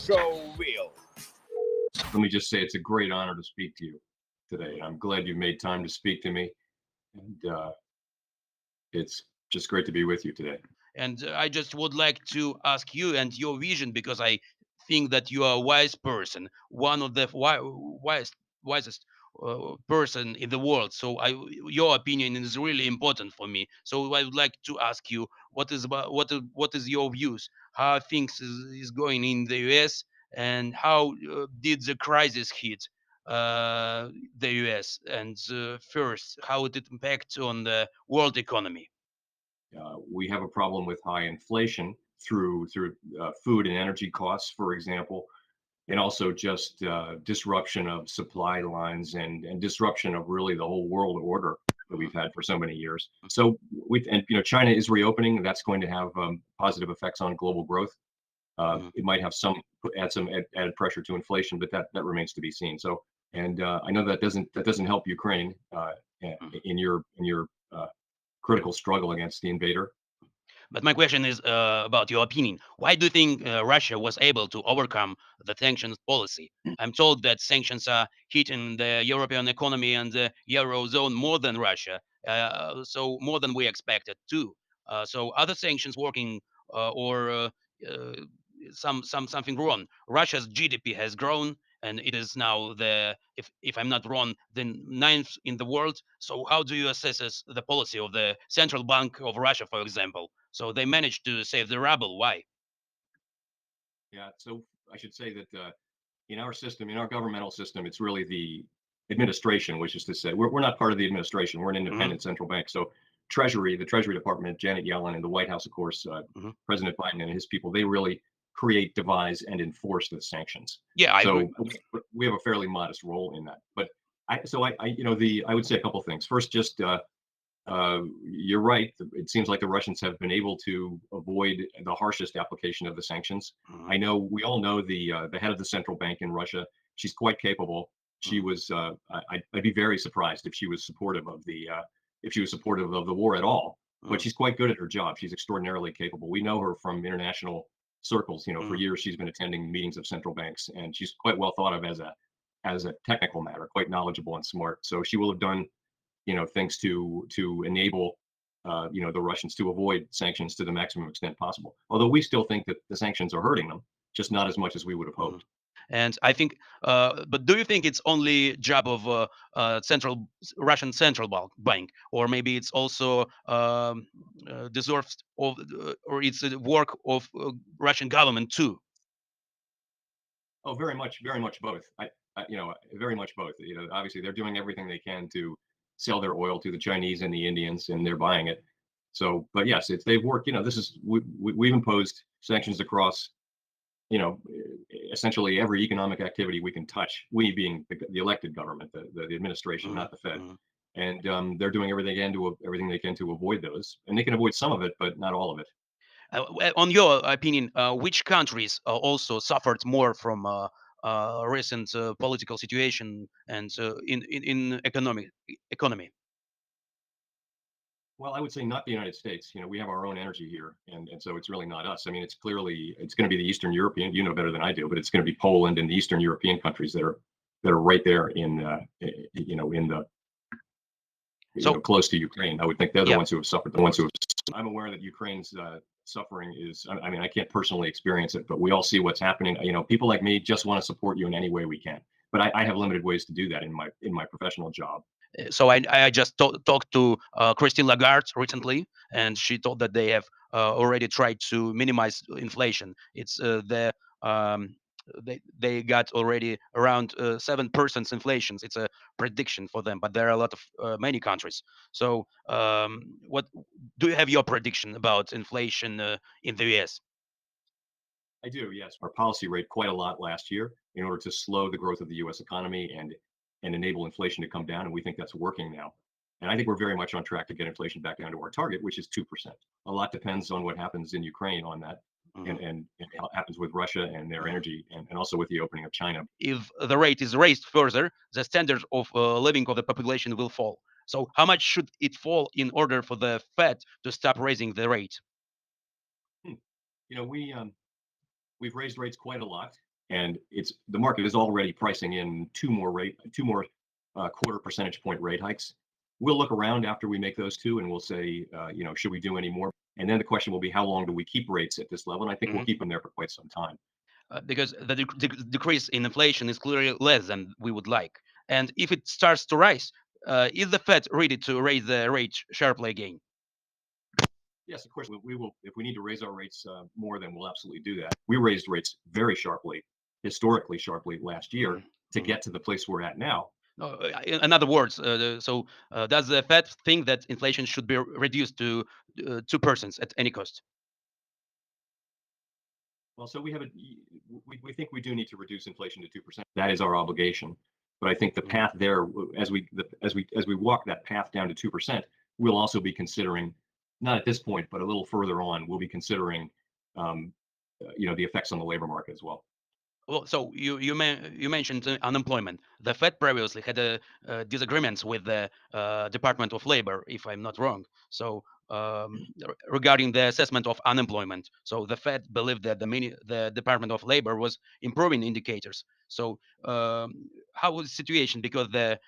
so real. Let me just say it's a great honor to speak to you today. I'm glad you made time to speak to me, and it's just great to be with you today. And I just would like to ask you and your vision, because I think that you are a wise person, one of the wisest person in the world. So your opinion is really important for me. So I would like to ask you, what is your views? How things is going in the US, and how did the crisis hit the US? And first, how did it impact on the world economy? We have a problem with high inflation through food and energy costs, for example, and also just disruption of supply lines and disruption of really the whole world order that we've had for so many years. So China is reopening. That's going to have positive effects on global growth. Mhm. It might have some added pressure to inflation, but that remains to be seen. So, and I know that doesn't help Ukraine in your critical struggle against the invader. But my question is about your opinion. Why do you think Russia was able to overcome the sanctions policy? I'm told that sanctions are hitting the European economy and the eurozone more than Russia, so more than we expected too. So other sanctions working, or uh, something wrong? Russia's GDP has grown, and it is now if I'm not wrong, the ninth in the world. So how do you assess the policy of the central bank of Russia, for example? So they managed to save the ruble. Why? Yeah, so I should say that in our system, in our governmental system, it's really the administration, which is to say, we're not part of the administration. We're an Hmm. independent central bank. So Treasury, the Treasury Department, Janet Yellen, and the White House, of course, Hmm. President Biden and his people, they really create, devise, and enforce the sanctions. Yeah, I agree. So we have a fairly modest role in that. But I would say a couple of things. First, just you're right. It seems like the Russians have been able to avoid the harshest application of the sanctions. Hmm. I know we all know the head of the central bank in Russia. She's quite capable. She Hmm. was. I'd be very surprised if she was supportive of the war at all. But Hmm. she's quite good at her job. She's extraordinarily capable. We know her from international circles. For Hmm. years she's been attending meetings of central banks, and she's quite well thought of as a technical matter, quite knowledgeable and smart. So she will have done things to enable the Russians to avoid sanctions to the maximum extent possible. Although we still think that the sanctions are hurting them, just not as much as we would have Hmm. hoped. And I think, but do you think it's only job of Russian central bank, or maybe it's also deserves of, or it's a work of Russian government too? Oh, very much both. Very much both. Obviously they're doing everything they can to sell their oil to the Chinese and the Indians, and they're buying it. So, but yes, it's they've worked. This is we've imposed sanctions across essentially every economic activity we can touch, we being the elected government, the administration, Mhm. not the Fed. Mhm. And they're doing everything they can to avoid those, and they can avoid some of it, but not all of it. On your opinion, which countries also suffered more from recent political situation and in economy? Well, I would say not the United States. We have our own energy here, and so it's really not us. I mean, it's going to be the Eastern European. You know better than I do, but it's going to be Poland and the Eastern European countries that are right there in the So close to Ukraine. I would think they're the yeah, ones who have suffered the ones who have. I'm aware that Ukraine's suffering is. I mean, I can't personally experience it, but we all see what's happening. People like me just want to support you in any way we can. But I have limited ways to do that in my professional job. so I just talked to Christine Lagarde recently, and she told that they have already tried to minimize inflation. It's um, they got already around 7% inflation. It's a prediction for them, but there are a lot of many countries. So what do you have your prediction about inflation in the US? I do, yes. Our policy rate quite a lot last year in order to slow the growth of the U.S. economy and enable inflation to come down, and we think that's working now. And I think we're very much on track to get inflation back down to our target, which is 2%. A lot depends on what happens in Ukraine on that, and Mhm. and what happens with Russia and their Mhm. energy, and also with the opening of China. If the rate is raised further, the standard of living of the population will fall. So, how much should it fall in order for the Fed to stop raising the rate? Hmm. You know, we've raised rates quite a lot. and it's the market is already pricing in two more quarter percentage point rate hikes. We'll look around after we make those two, and we'll say, should we do any more? And then the question will be, how long do we keep rates at this level? And I think we'll Mhm. keep them there for quite some time. Because the decrease in inflation is clearly less than we would like. And if it starts to rise, is the Fed ready to raise the rate sharply again? Yes, of course, we will. If we need to raise our rates more, then we'll absolutely do that. We raised rates very sharply, historically sharply last year Mhm, to mhm. get to the place we're at now. No, in other words, does the Fed think that inflation should be reduced to 2% at any cost? Well, so we think we do need to reduce inflation to 2%. That is our obligation. But I think the Mhm, path there, as we walk that path down to 2%, we'll also be considering, not at this point, but a little further on, we'll be considering, um, the effects on the labor market as well. Well, so you mentioned unemployment. The Fed previously had disagreements with the Department of Labor, if I'm not wrong. So regarding the assessment of unemployment, so the Fed believed that the Department of Labor was improving indicators. So how was the situation? Because the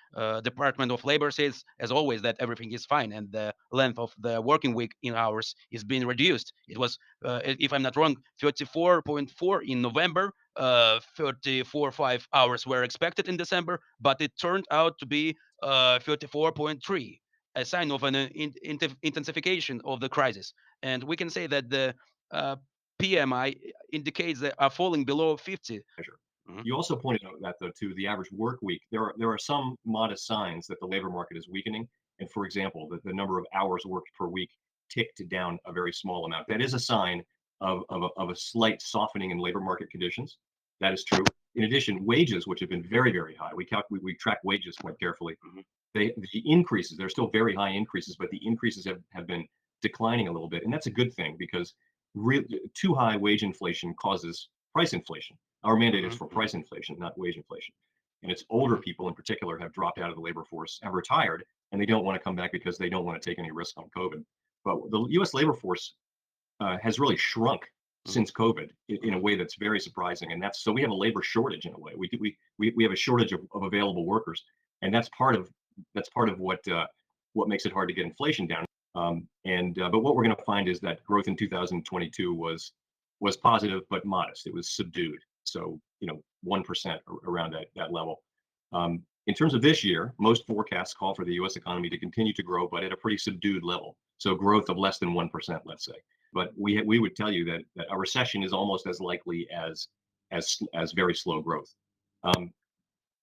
Department of Labor says, as always, that everything is fine and the length of the working week in hours is being reduced. It was, if I'm not wrong, 34.4 in November, 34.5 hours were expected in December, but it turned out to be 34.3, a sign of an intensification of the crisis. And we can say that the uh, PMI indicates that are falling below 50. Measure. Mhm, You also pointed out that, though, to the average work week, there are some modest signs that the labor market is weakening. And for example, that the number of hours worked per week ticked down a very small amount. That is a sign of a slight softening in labor market conditions. That is true. In addition, wages, which have been very, very high, we track wages quite carefully. mhm, The increases, they're still very high increases, but the increases have been declining a little bit. And that's a good thing because too high wage inflation causes price inflation. Our mandate is mhm, for mhm, price inflation, not wage inflation. And it's older mhm, people in particular have dropped out of the labor force, have retired, and they don't want to come back because they don't want to take any risk on COVID. But the US labor force has really shrunk mhm, since COVID in a mhm, way that's very surprising. And that's so we have a labor shortage in a way. We have a shortage of available workers, and that's part of what makes it hard to get inflation down. And But what we're going to find is that growth in 2022 was positive but modest. It was subdued. So 1% around that level. In terms of this year, most forecasts call for the U.S. economy to continue to grow, but at a pretty subdued level. So growth of less than 1%, let's say. But we would tell you that a recession is almost as likely as very slow growth. Um,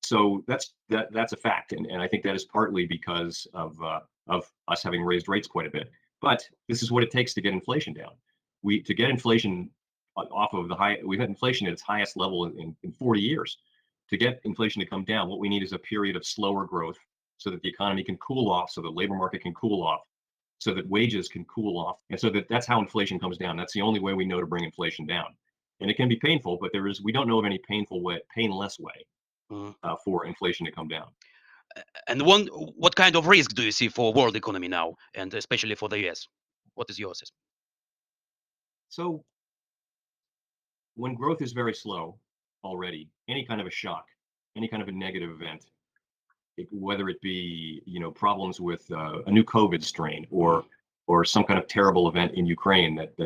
so that's a fact, and I think that is partly because of us having raised rates quite a bit. But this is what it takes to get inflation down. We to get inflation off of the high. We've had inflation at its highest level in 40 years. To get inflation to come down, what we need is a period of slower growth, so that the economy can cool off, so the labor market can cool off, so that wages can cool off, and so that's how inflation comes down. That's the only way we know to bring inflation down. And it can be painful, but we don't know of any painless way mhm. for inflation to come down. And what kind of risk do you see for world economy now, and especially for the US? What is your assessment? So when growth is very slow already, any kind of a shock, any kind of a negative event, whether it be problems with a new COVID strain Mhm, or some kind of terrible event in Ukraine that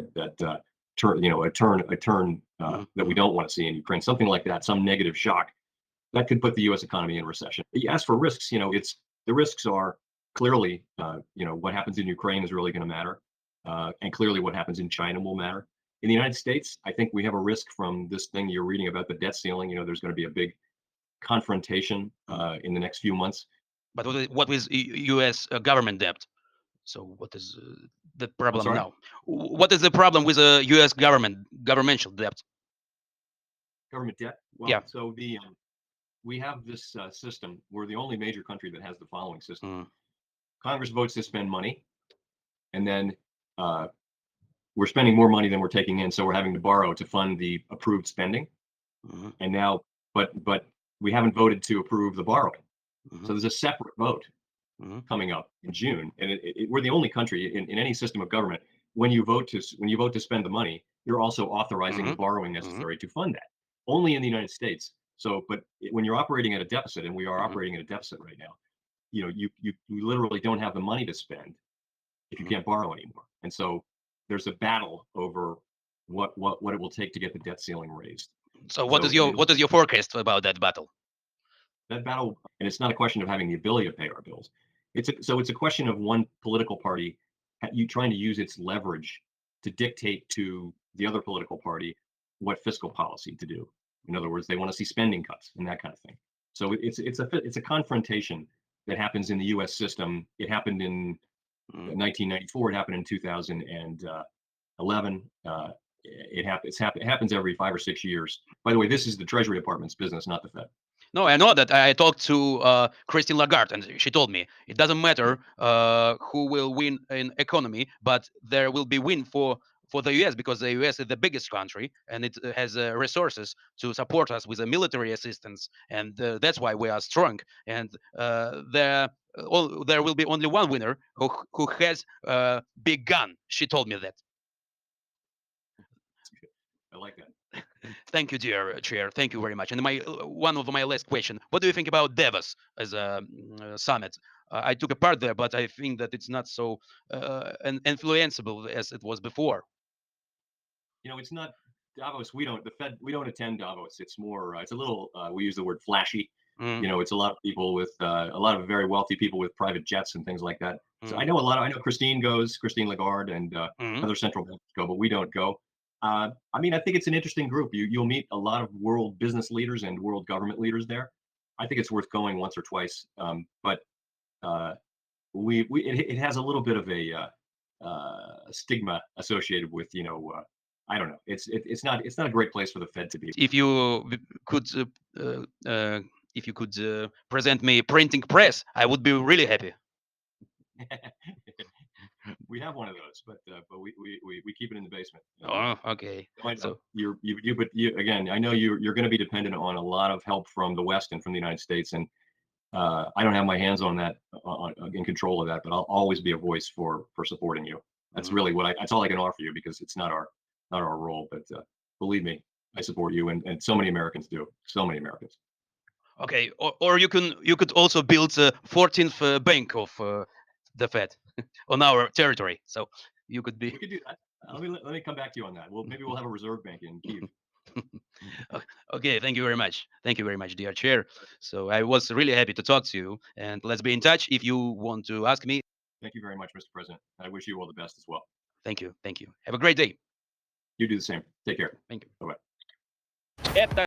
turn a turn mhm, that we mhm, don't want to see in Ukraine, something like that, some negative shock that could put the U.S. economy in recession. As for risks, it's the risks are clearly, what happens in Ukraine is really going to matter, and clearly what happens in China will matter. In the United States, I think we have a risk from this thing you're reading about the debt ceiling. There's going to be a big confrontation mhm. in the next few months. But what is US government debt? So what is the I'm problem sorry, now? What is the problem with the US governmental debt? government debt. Yeah. Well, so we have this system. We're the only major country that has the following system. Mm, Congress votes to spend money, and then uh, we're spending more money than we're taking in, so we're having to borrow to fund the approved spending. mhm, And now, but we haven't voted to approve the borrowing. mhm, So there's a separate vote mhm, coming up in June, and we're the only country in any system of government when you vote to spend the money, you're also authorizing the mhm, borrowing mhm, necessary to fund that. only in the United States. So, but when you're operating at a deficit, and we are Mhm, operating at a deficit right now, you literally don't have the money to spend if you mhm. can't borrow anymore. And so there's a battle over what it will take to get the debt ceiling raised. So So what is your forecast about that battle? that battle, and it's not a question of having the ability to pay our bills. It's a question of one political party you trying to use its leverage to dictate to the other political party what fiscal policy to do. In other words, they want to see spending cuts and that kind of thing. So it's a confrontation that happens in the U.S. system. It happened in Mm. 1994. It happened in 2011. It happens every 5 or 6 years. By the way, this is the Treasury Department's business, not the Fed. No, I know that. I talked to Christine Lagarde, and she told me it doesn't matter who will win in economy, but there will be win for the U.S. because the U.S. is the biggest country and it has resources to support us with a military assistance, and that's why we are strong. And there will be only one winner who has a big gun. She told me that. I like that. Thank you, dear chair. Thank you very much. And my one of my last question: what do you think about Davos as a summit? I took a part there, but I think that it's not so influenceable as it was before. It's not Davos. We don't attend Davos. It's more, it's a little, we use the word flashy. Mm, It's a lot of people with, a lot of very wealthy people with private jets and things like that. So mm, I know Christine goes, Christine Lagarde, and mm, other central banks go, but we don't go. I mean, I think it's an interesting group. You'll meet a lot of world business leaders and world government leaders there. I think it's worth going once or twice. But uh, it has a little bit of stigma associated with, I don't know. It's not a great place for the Fed to be. if you could if you could present me printing press, I would be really happy. We have one of those, but we keep it in the basement. And Oh, okay. I know So but again, I know you're going to be dependent on a lot of help from the West and from the United States, and I don't have my hands on that, in control of that, but I'll always be a voice for supporting you. That's mhm. really that's all I can offer you, because it's not our role. But believe me, I support you, and so many Americans do. So many Americans. Okay, or you could also build a 14th bank of the Fed on our territory. So you could be. We could do that. Let me come back to you on that. Maybe we'll have a reserve bank in Kiev. Okay, thank you very much. Thank you very much, dear chair. So I was really happy to talk to you, and let's be in touch if you want to ask me. Thank you very much, Mr. President. I wish you all the best as well. Thank you. Thank you. Have a great day. You do the same. Take care. Thank you. Bye bye. Это